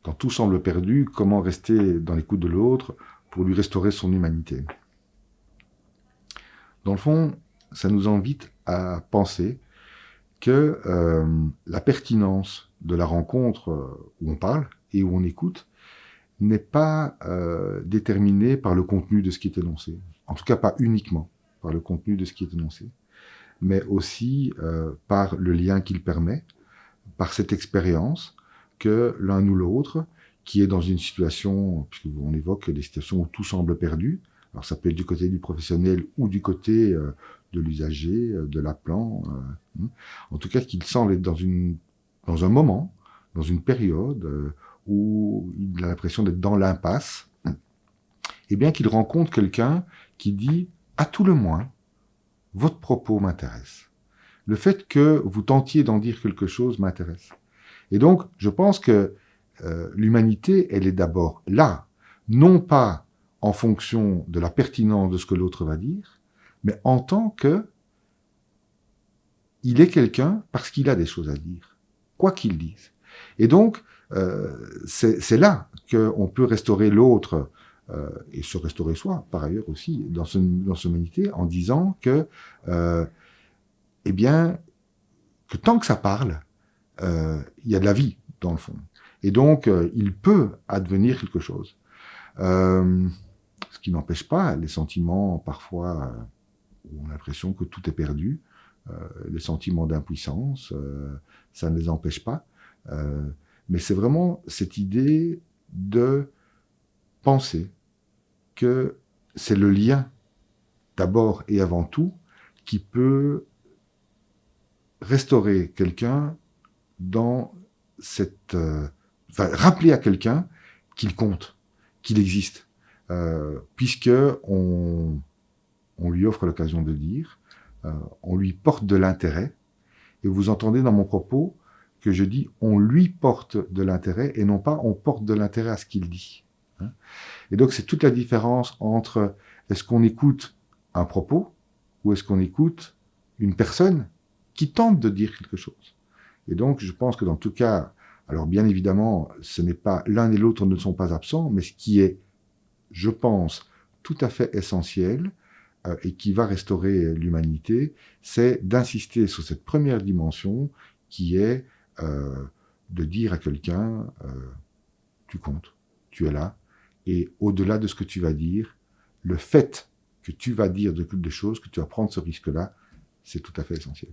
quand tout semble perdu, comment rester dans l'écoute de l'autre pour lui restaurer son humanité. Dans le fond, ça nous invite à penser que la pertinence de la rencontre où on parle et où on écoute n'est pas déterminée par le contenu de ce qui est énoncé. En tout cas, pas uniquement par le contenu de ce qui est énoncé, mais aussi par le lien qu'il permet, par cette expérience que l'un ou l'autre, qui est dans une situation, puisqu'on évoque des situations où tout semble perdu, alors ça peut être du côté du professionnel ou du côté de l'usager, de l'appelant, en tout cas qu'il semble être dans un moment, dans une période où il a l'impression d'être dans l'impasse, et bien qu'il rencontre quelqu'un qui dit, à tout le moins, votre propos m'intéresse. Le fait que vous tentiez d'en dire quelque chose m'intéresse. Et donc, je pense que l'humanité, elle est d'abord là, non pas en fonction de la pertinence de ce que l'autre va dire, mais en tant que il est quelqu'un parce qu'il a des choses à dire, quoi qu'il dise. Et donc, c'est là qu'on peut restaurer l'autre et se restaurer soi, par ailleurs aussi, dans son humanité, en disant que, eh bien, que tant que ça parle, il y a de la vie, dans le fond. Et donc, il peut advenir quelque chose. Ce qui n'empêche pas les sentiments, parfois, où on a l'impression que tout est perdu, les sentiments d'impuissance, ça ne les empêche pas. Mais c'est vraiment cette idée de penser que c'est le lien, d'abord et avant tout, qui peut restaurer quelqu'un dans cette... rappeler à quelqu'un qu'il compte, qu'il existe, puisque on lui offre l'occasion de dire, on lui porte de l'intérêt, et vous entendez dans mon propos que je dis on lui porte de l'intérêt, et non pas on porte de l'intérêt à ce qu'il dit. Et donc c'est toute la différence entre est-ce qu'on écoute un propos, ou est-ce qu'on écoute une personne qui tente de dire quelque chose. Et donc, je pense que dans tout cas, alors bien évidemment, ce n'est pas l'un et l'autre ne sont pas absents, mais ce qui est, je pense, tout à fait essentiel et qui va restaurer l'humanité, c'est d'insister sur cette première dimension qui est de dire à quelqu'un tu comptes, tu es là, et au-delà de ce que tu vas dire, le fait que tu vas dire des choses, que tu vas prendre ce risque-là, c'est tout à fait essentiel.